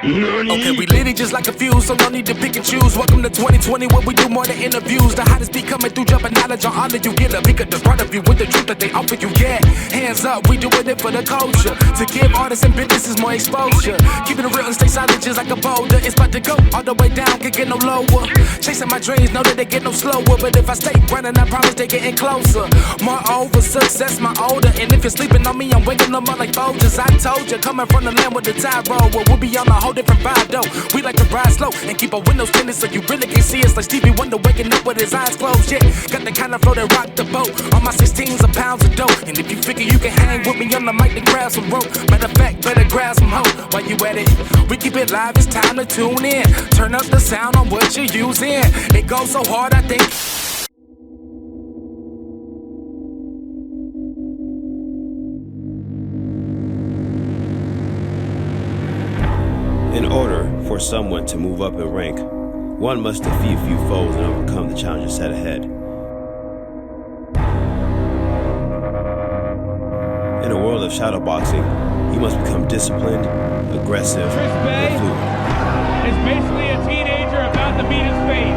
Okay, we lit it just like a fuse, so no need to pick and choose. Welcome to 2020, where we do more than interviews. The hottest beat coming through, jumping knowledge on all of you. Get a peek at the front of you with the truth that they offer you. Yeah, hands up, we doing it for the culture. To give artists and businesses more exposure. Keeping it real and stay silent just like a boulder. It's about to go all the way down, can't get no lower. Chasing my dreams, know that they get no slower. But if I stay running, I promise they getting closer. Moreover, success my older. And if you're sleeping on me, I'm waking them up like Folgers. I told you, coming from the land with the tide roll. Well, we'll be on a whole different vibe though. We like to ride slow and keep our windows tinted so you really can see us like Stevie Wonder waking up with his eyes closed. Yeah, got the kind of flow that rock the boat. On my 16s of pounds of dope. And if you figure you can hang with me on the mic, then grab some rope. Matter of fact, better grab some hope. While you at it, we keep it live, it's time to tune in. Turn up the sound on what you're using. It goes so hard, I think. In order for someone to move up in rank, one must defeat a few foes and overcome the challenges set ahead. In a world of shadowboxing, you must become disciplined, aggressive, and fluid. Is basically a teenager about to meet his fate.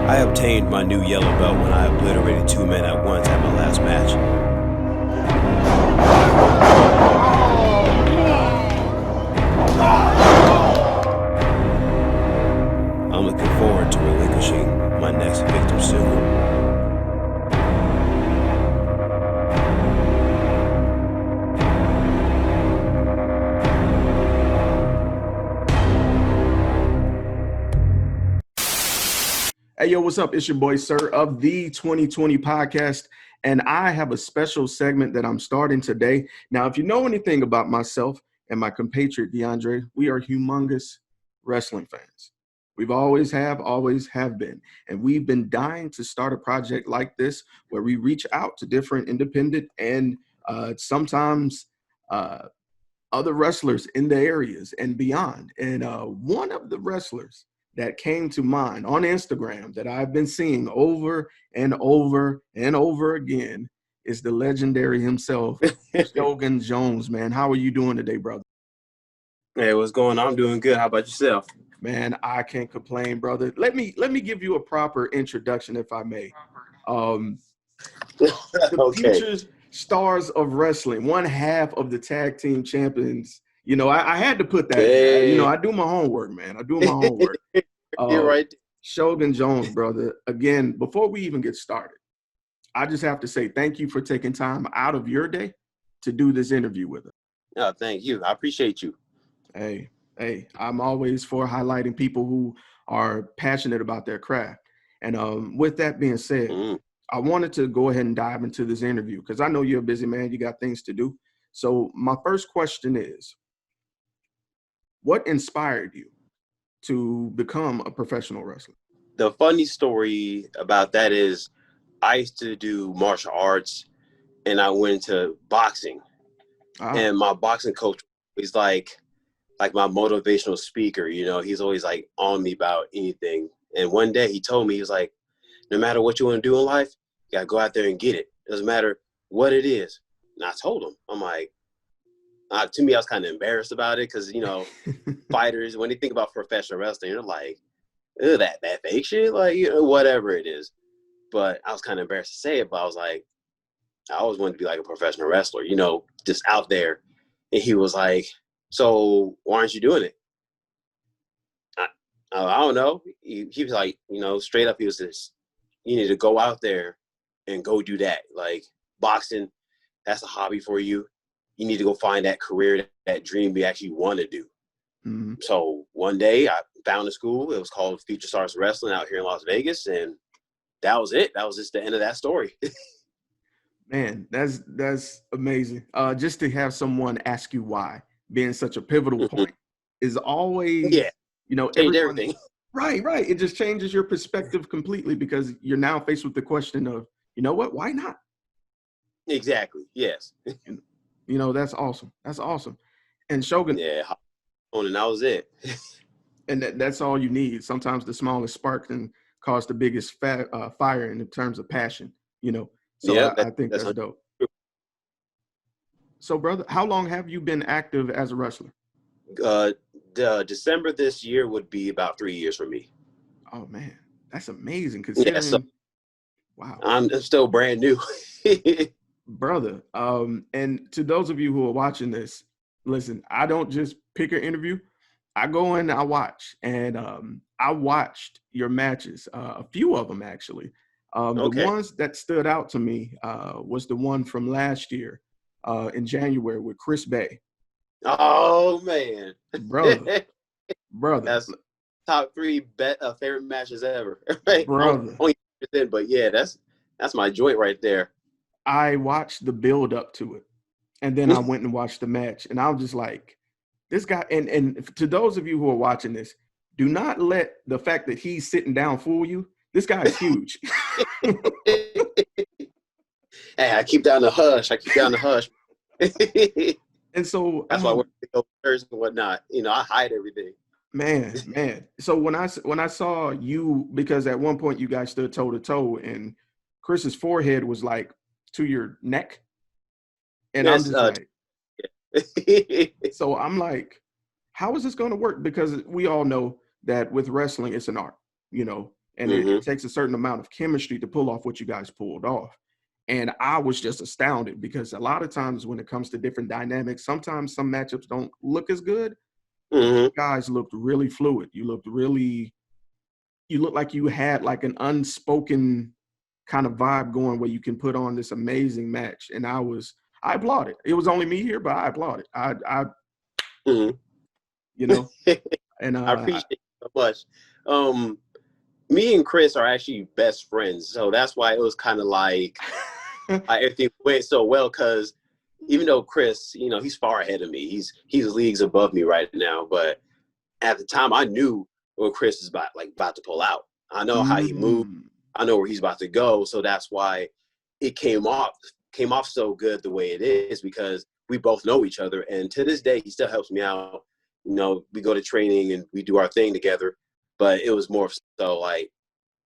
I obtained my new yellow belt when I obliterated 2 men at once at my last match. I'm looking forward to relinquishing my next victim soon. Hey, yo, what's up? It's your boy, Sirr, of the 2020 podcast, and I have a special segment that I'm starting today. Now, if you know anything about myself and my compatriot, DeAndre, we are humongous wrestling fans. We've always have been, and we've been dying to start a project like this where we reach out to different independent and sometimes other wrestlers in the areas and beyond. And one of the wrestlers that came to mind on Instagram that I've been seeing over and over and over again is the legendary himself, Shogun Jones, man. How are you doing today, brother? Hey, what's going on? I'm doing good. How about yourself? Man, I can't complain, brother. Let me give you a proper introduction, if I may. The future stars of wrestling, one half of the tag team champions. You know, I had to put that in. You know, I do my homework, man. I do my homework. You're right. Shogun Jones, brother. Again, before we even get started, I just have to say thank you for taking time out of your day to do this interview with us. Oh, thank you. I appreciate you. Hey, I'm always for highlighting people who are passionate about their craft. And with that being said, I wanted to go ahead and dive into this interview because I know you're a busy man. You got things to do. So my first question is, what inspired you to become a professional wrestler? The funny story about that is I used to do martial arts and I went into boxing. And my boxing coach is like my motivational speaker, you know, he's always like on me about anything. And one day he told me, he was like, no matter what you want to do in life, you got to go out there and get it. It doesn't matter what it is. And I told him, I'm like, to me, I was kind of embarrassed about it because, you know, fighters, when they think about professional wrestling, they're like, ugh, that fake shit, like, you know, whatever it is. But I was kind of embarrassed to say it, but I was like, I always wanted to be like a professional wrestler, you know, just out there. And he was like, so why aren't you doing it? I don't know. He was like, you know, straight up, he was just, you need to go out there and go do that. Like boxing, that's a hobby for you. You need to go find that career, that dream you actually want to do. Mm-hmm. So one day I found a school. It was called Future Stars Wrestling out here in Las Vegas. And that was it. That was just the end of that story. Man, that's amazing. Just to have someone ask you why, being such a pivotal point, is always, you know, everything. Right. It just changes your perspective completely because you're now faced with the question of, you know what, why not? Exactly. Yes. You know, that's awesome. That's awesome. And Shogun. Yeah. And that was it. And that's all you need. Sometimes the smallest spark can cause the biggest fire in terms of passion, you know. So I think that's dope. So, brother, how long have you been active as a wrestler? December this year would be about 3 years for me. Oh man, that's amazing. Yeah, so Considering, wow, I'm still brand new. brother. And to those of you who are watching this, listen, I don't just pick an interview. I go in, I watch, and I watched your matches, a few of them actually. The Okay. ones that stood out to me was the one from last year in January with Chris Bay. Oh man, Brother. that's top 3 favorite matches ever. Right? Brother. Only then, but yeah, that's my joint right there. I watched the build up to it, and then I went and watched the match, and I was just like, this guy. And to those of you who are watching this, do not let the fact that he's sitting down fool you. This guy is huge. Hey, I keep down the hush. And so that's why we're and whatnot. You know, I hide everything. Man. So when I saw you, because at one point you guys stood toe to toe, and Chris's forehead was like to your neck, and yes, I'm just like, so I'm like, how is this going to work? Because we all know that with wrestling, it's an art, you know, and it takes a certain amount of chemistry to pull off what you guys pulled off. And I was just astounded because a lot of times when it comes to different dynamics, sometimes some matchups don't look as good. You guys looked really fluid. You looked like you had like an unspoken kind of vibe going where you can put on this amazing match. And I applauded. It was only me here, but I applauded. You know, and I appreciate it so much. Me and Chris are actually best friends, so that's why it was kind of like everything went so well. Because even though Chris, you know, he's far ahead of me, he's leagues above me right now. But at the time, I knew what Chris is about to pull out. I know how he moved. I know where he's about to go. So that's why it came off so good the way it is, because we both know each other. And to this day, he still helps me out. You know, we go to training and we do our thing together. But it was more so like,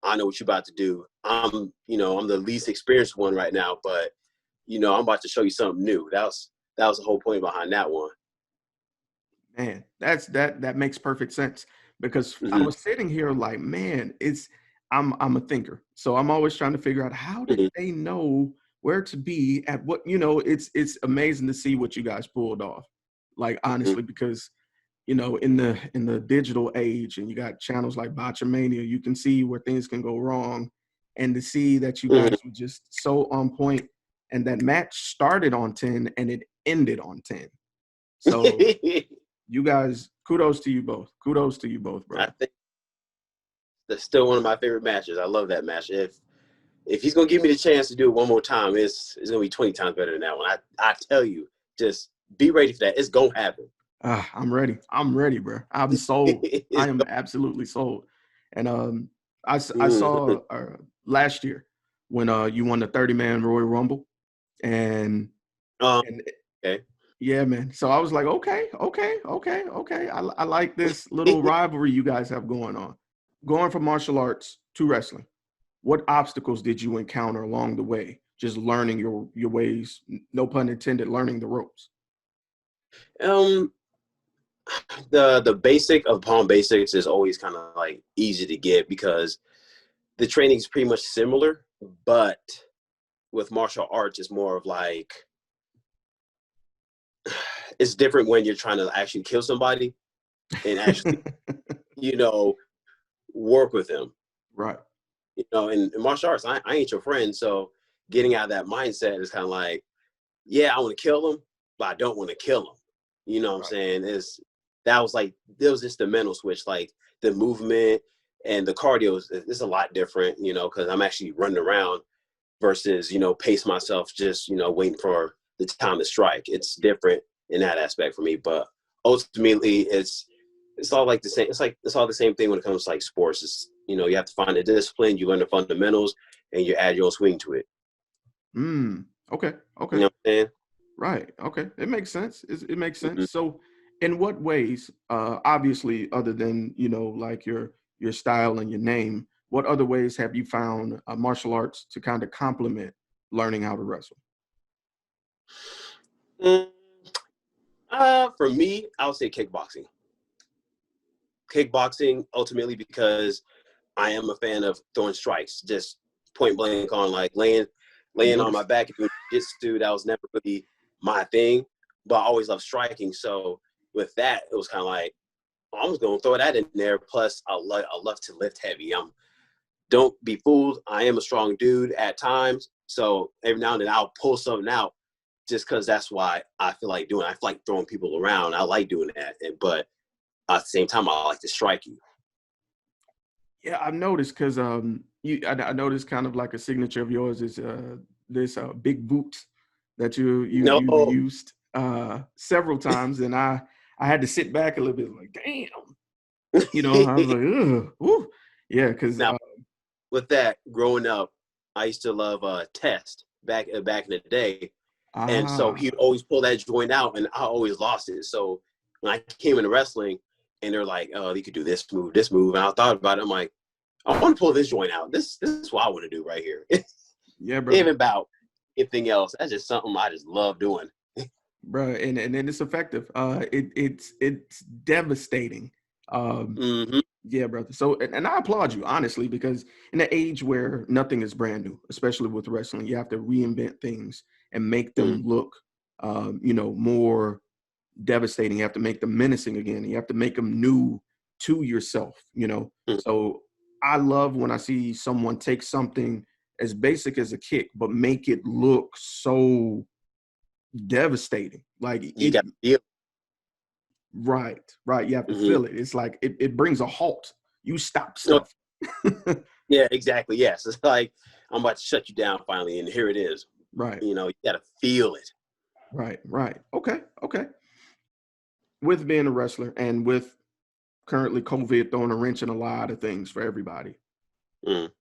I know what you're about to do. I'm the least experienced one right now, but you know, I'm about to show you something new. That was the whole point behind that one. Man, that makes perfect sense, because I was sitting here like, man, I'm a thinker. So I'm always trying to figure out how did they know where to be at what, you know, it's amazing to see what you guys pulled off. Like, honestly, because, you know, in the digital age, and you got channels like Botchamania, you can see where things can go wrong. And to see that you guys were just so on point, and that match started on 10 and it ended on 10. So you guys, kudos to you both. Kudos to you both, bro. I think that's still one of my favorite matches. I love that match. If he's gonna give me the chance to do it one more time, it's gonna be 20 times better than that one. I tell you, just be ready for that. It's gonna happen. I'm ready, bro. I'm sold. I am absolutely sold. And I saw last year when you won the 30-man Royal Rumble, and okay. Yeah, man. So I was like, okay. I like this little rivalry you guys have going on. Going from martial arts to wrestling, what obstacles did you encounter along the way? Just learning your ways, no pun intended, learning the ropes. The basic of Palm Basics is always kind of like easy to get because the training is pretty much similar, but with martial arts, it's more of like, it's different when you're trying to actually kill somebody and actually, you know, work with them. Right. You know, in martial arts, I ain't your friend. So getting out of that mindset is kind of like, yeah, I want to kill them, but I don't want to kill them. You know what I'm saying? There was just the mental switch, like the movement and the cardio is a lot different, you know, because I'm actually running around versus, you know, pace myself just, you know, waiting for the time to strike. It's different in that aspect for me, but ultimately it's all like the same. It's all the same thing when it comes to like sports. It's, you know, you have to find the discipline, you learn the fundamentals, and you add your own swing to it. Okay. You know what I'm saying? Right. Okay. It makes sense. It makes sense. So in what ways, obviously, other than, you know, like your style and your name, what other ways have you found martial arts to kind of complement learning how to wrestle? For me, I would say kickboxing. Kickboxing ultimately because I am a fan of throwing strikes, just point blank on like laying on my back and doing jiu-jitsu. That was never really my thing, but I always loved striking. So with that, it was kind of like, I was going to throw that in there. Plus, I love to lift heavy. Don't be fooled. I am a strong dude at times. So every now and then I'll pull something out just because that's why I feel like doing it. I feel like throwing people around. I like doing that. But at the same time, I like to strike you. Yeah, I've noticed because I noticed kind of like a signature of yours is this big boots that you've used several times, and I had to sit back a little bit, like, damn, I was like, ugh, woo. Yeah, because with that, growing up, I used to love Test back in the day, and so he'd always pull that joint out, and I always lost it. So when I came into wrestling, and they're like, oh, you could do this move, and I thought about it. I'm like, I want to pull this joint out. This is what I want to do right here. Yeah, bro. Even about anything else, that's just something I just love doing. Bro, and it's effective. It's devastating. Yeah, brother. So, and I applaud you, honestly, because in an age where nothing is brand new, especially with wrestling, you have to reinvent things and make them look, more devastating. You have to make them menacing again. You have to make them new to yourself, So I love when I see someone take something as basic as a kick, but make it look so devastating. Like you got to feel. Right. You have to feel it. It's like it brings a halt. You stop stuff. Yeah, exactly. Yes, it's like I'm about to shut you down finally, and here it is. Right. You got to feel it. Right. Okay. With being a wrestler and with currently COVID throwing a wrench in a lot of things for everybody,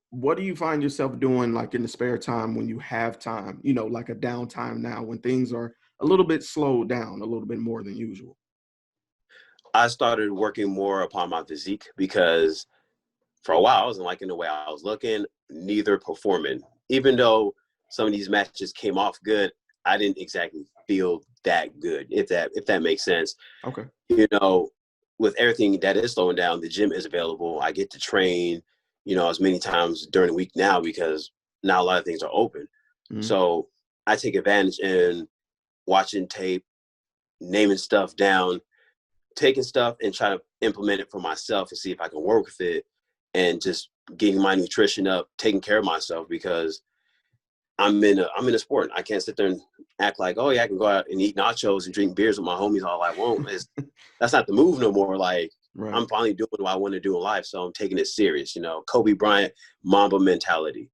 what do you find yourself doing, like in the spare time when you have time? Like a downtime now when things are a little bit slowed down, a little bit more than usual. I started working more upon my physique because for a while I wasn't liking the way I was looking, neither performing. Even though some of these matches came off good, I didn't exactly feel that good, if that makes sense. Okay. With everything that is slowing down, the gym is available. I get to train, as many times during the week now because now a lot of things are open. So I take advantage in watching tape, naming stuff down, taking stuff and try to implement it for myself and see if I can work with it, and just getting my nutrition up, taking care of myself because I'm in a sport. I can't sit there and act like, oh yeah, I can go out and eat nachos and drink beers with my homies all I want. That's not the move no more. Like I'm finally doing what I want to do in life, so I'm taking it serious. Kobe Bryant, Mamba mentality.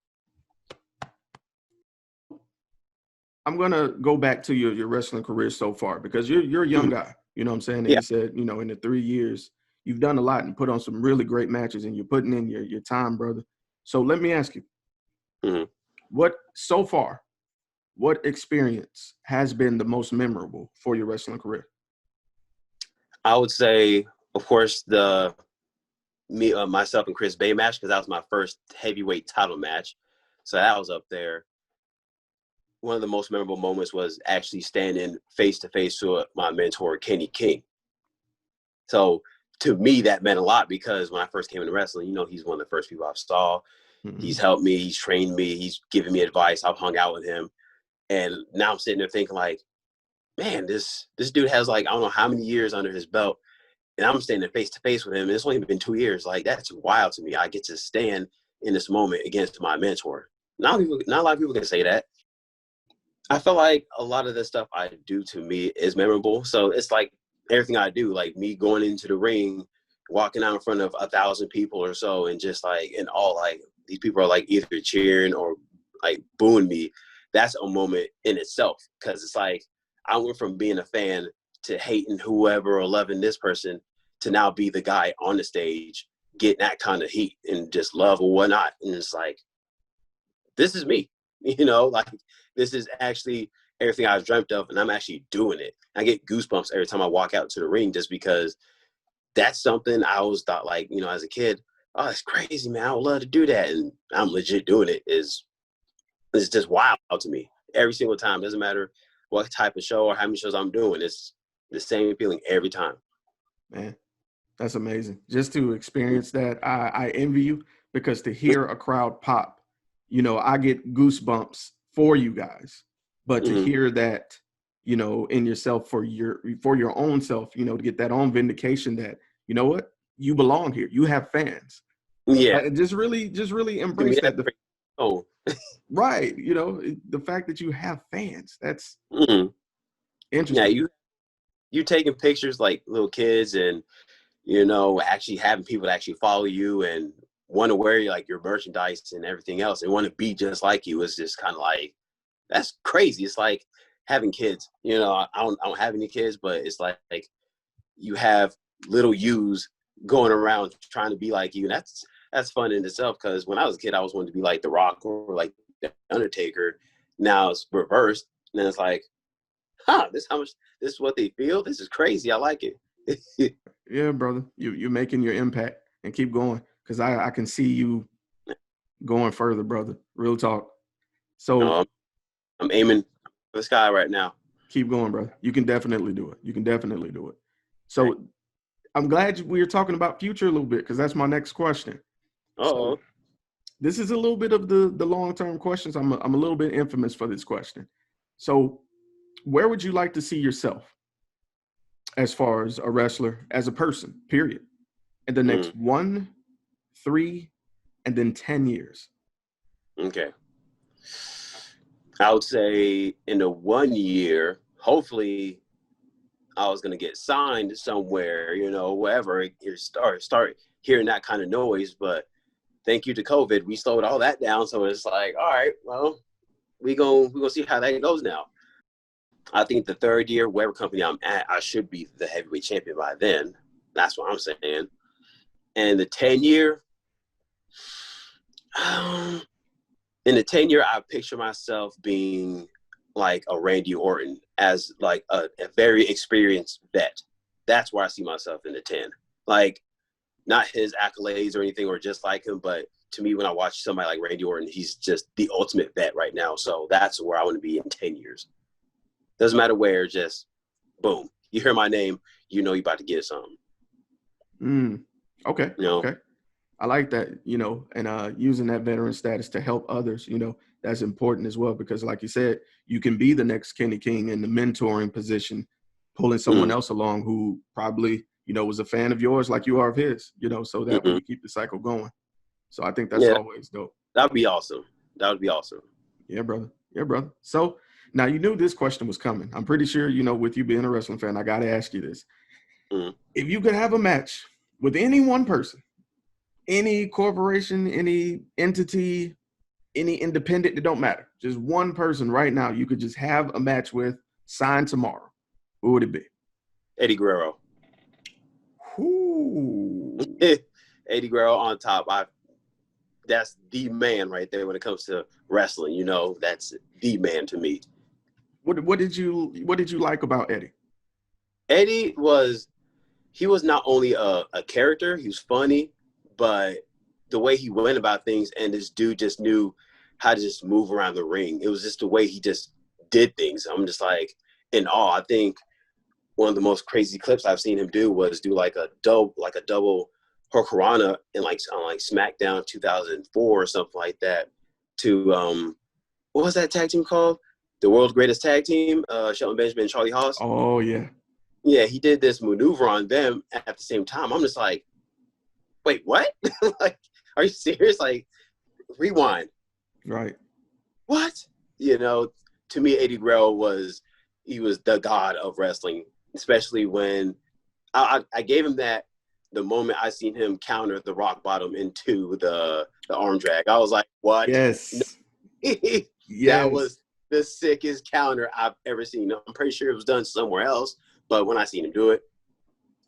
I'm gonna go back to your wrestling career so far because you're a young guy. You know what I'm saying? And you said, in the 3 years, you've done a lot and put on some really great matches and you're putting in your time, brother. So let me ask you, what experience has been the most memorable for your wrestling career? I would say, of course, myself and Chris Bay match, because that was my first heavyweight title match. So that was up there. One of the most memorable moments was actually standing face-to-face with my mentor, Kenny King. So to me, that meant a lot because when I first came into wrestling, he's one of the first people I saw. He's helped me. He's trained me. He's given me advice. I've hung out with him. And now I'm sitting there thinking like, man, this dude has like, I don't know how many years under his belt. And I'm standing face-to-face with him. And it's only been 2 years. Like, that's wild to me. I get to stand in this moment against my mentor. Not a lot of people can say that. I feel like a lot of the stuff I do to me is memorable. So it's like everything I do, like me going into the ring, walking out in front of 1,000 people or so, and just like, and all like these people are like either cheering or like booing me. That's a moment in itself because it's like I went from being a fan to hating whoever or loving this person to now be the guy on the stage getting that kind of heat and just love or whatnot. And it's like, this is me, like this is actually everything I dreamt of, and I'm actually doing it. I get goosebumps every time I walk out to the ring just because that's something I always thought like, as a kid, oh, that's crazy, man. I would love to do that. And I'm legit doing it. It's just wild to me every single time. Doesn't matter what type of show or how many shows I'm doing. It's The same feeling every time. Man, that's amazing. Just to experience that, I envy you, because to hear a crowd pop, you know, I get goosebumps for you guys. But to hear that, you know, in yourself for your own self, you know, to get that own vindication that, you know what, you belong here. You have fans. Yeah. Just really embrace that. Oh. Right. You know, the fact that you have fans, that's interesting. Yeah, you taking pictures like little kids, and you know, actually having people to actually follow you and want to wear like your merchandise and everything else and want to be just like you is just kind of like, that's crazy. It's like having kids. You know, I don't have any kids, but it's like you have little yous going around trying to be like you. And that's fun in itself, because when I was a kid, I was wanting to be like The Rock or like The Undertaker. Now it's reversed. And then it's like, this is what they feel. This is crazy. I like it. Yeah, brother. You're making your impact, and keep going, because I can see you going further, brother. Real talk. So I'm aiming for the sky right now. Keep going, brother. You can definitely do it. So I'm glad we were talking about future a little bit, because that's my next question. So this is a little bit of the long-term questions. I'm a little bit infamous for this question. So where would you like to see yourself as far as a wrestler, as a person, period, in the next 1, 3, and then 10 years? Okay. I would say in the 1 year, hopefully I was going to get signed somewhere, you know, wherever you start hearing that kind of noise. But thank you to COVID, we slowed all that down. So it's like, all right, well, we're gonna see how that goes now. I think the 3rd year, whatever company I'm at, I should be the heavyweight champion by then. That's what I'm saying. And the 10 year, in the 10 year, I picture myself being like a Randy Orton, as like a very experienced vet. That's where I see myself in the 10. Like, not his accolades or anything, or just like him, but to me, when I watch somebody like Randy Orton, he's just the ultimate vet right now. So that's where I want to be in 10 years. Doesn't matter where, just boom. You hear my name, you know you're about to get something. Okay. You know? Okay. I like that, you know, and using that veteran status to help others, you know, that's important as well, because like you said, you can be the next Kenny King in the mentoring position, pulling someone else along who probably, you know, was a fan of yours like you are of his, you know, so that way you keep the cycle going. So I think that's always dope. That'd be awesome. That would be awesome. Yeah, brother. Yeah, brother. So now you knew this question was coming. I'm pretty sure, you know, with you being a wrestling fan, I got to ask you this. If you could have a match with any one person, any corporation, any entity, any independent, it don't matter. Just one person right now you could just have a match with, signed tomorrow. Who would it be? Eddie Guerrero. Eddie Guerrero on top. That's the man right there when it comes to wrestling. You know, that's the man to me. What did you like about Eddie? Eddie was not only a character, he was funny, but the way he went about things, and this dude just knew how to just move around the ring. It was just the way he just did things. I'm just like in awe. I think one of the most crazy clips I've seen him do was do like a double Hurricanrana in on SmackDown 2004 or something like that. To what was that tag team called? The World's Greatest Tag Team, Shelton Benjamin and Charlie Haas. Oh yeah. Yeah, he did this maneuver on them at the same time. I'm just like, wait, what? Like, are you serious? Like, rewind. Right. What? You know, to me, Eddie Guerrero was the god of wrestling, especially when I gave him that the moment I seen him counter the rock bottom into the arm drag. I was like, what? Yes. Yes. That was the sickest counter I've ever seen. I'm pretty sure it was done somewhere else, but when I seen him do it,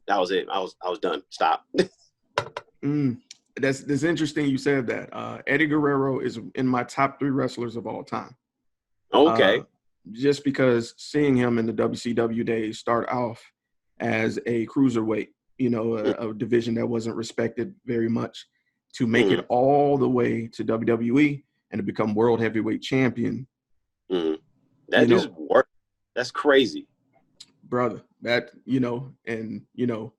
that was it. I was done. Stop. That's interesting you said that. Eddie Guerrero is in my top 3 wrestlers of all time. Okay. Just because seeing him in the WCW days start off as a cruiserweight, you know, a division that wasn't respected very much, to make it all the way to WWE and to become world heavyweight champion. That is work. That's crazy. Brother, That, you know, and, you know,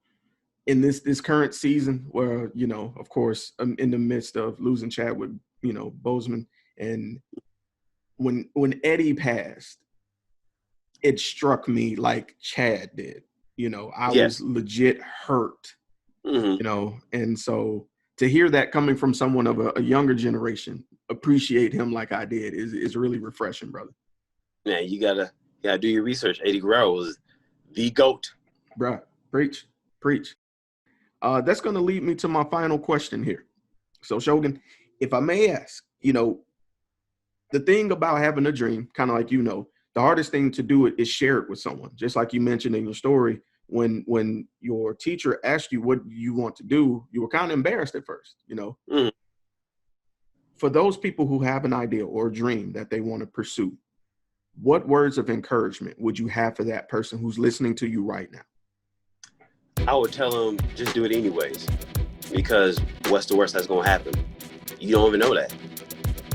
in this current season where, you know, of course, I'm in the midst of losing Chadwick, you know, Boseman, and when Eddie passed, it struck me like Chad did. You know, I was legit hurt, you know, and so to hear that coming from someone of a younger generation, appreciate him like I did is really refreshing, brother. Yeah, you gotta do your research. Eddie Guerrero was the GOAT. Bruh, preach. That's going to lead me to my final question here. So, Shogun, if I may ask, you know, the thing about having a dream, kind of like, you know, the hardest thing to do it is share it with someone. Just like you mentioned in your story, when your teacher asked you what you want to do, you were kind of embarrassed at first, you know. For those people who have an idea or a dream that they want to pursue, what words of encouragement would you have for that person who's listening to you right now? I would tell them, just do it anyways, because what's the worst that's going to happen? You don't even know that.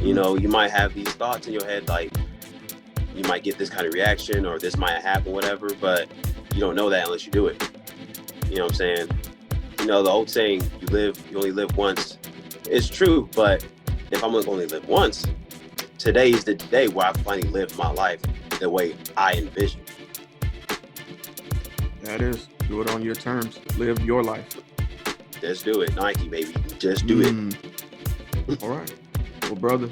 You know, you might have these thoughts in your head, like you might get this kind of reaction or this might happen, whatever, but you don't know that unless you do it. You know what I'm saying? You know, the old saying, you only live once. It's true, but if I'm only live once, today is the day where I finally live my life the way I envision. That is, do it on your terms. Live your life. Just do it, Nike, baby. Just do it. All right. Well, brother,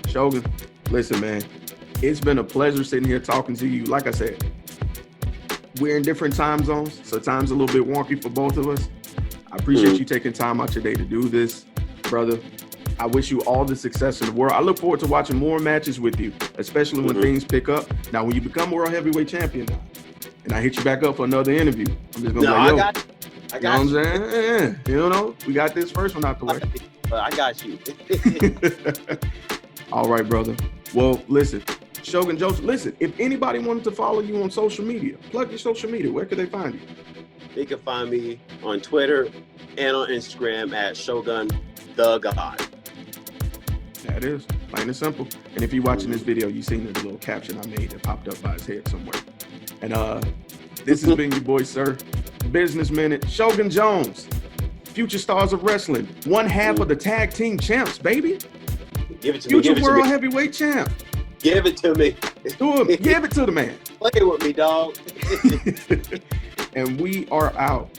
Shogun, listen, man, it's been a pleasure sitting here talking to you. Like I said, we're in different time zones, so time's a little bit wonky for both of us. I appreciate you taking time out your day to do this, brother. I wish you all the success in the world. I look forward to watching more matches with you, especially when things pick up. Now, when you become world heavyweight champion now, and I hit you back up for another interview, I'm just going to I got you know what I'm saying? You know, we got this first one out the way. I got you. All right, brother. Well, listen, Shogun Joseph, listen, if anybody wanted to follow you on social media, plug your social media. Where could they find you? They can find me on Twitter and on Instagram at Shogun the God. That is, plain and simple. And if you're watching this video, you've seen the little caption I made that popped up by his head somewhere. And this has been your boy, Sirr. Business Minute. Shogun Jones, future stars of wrestling, one half of the tag team champs, baby. Give it to me. Future world heavyweight champ. Give it to me. Give it to the man. Play with me, dog. And we are out.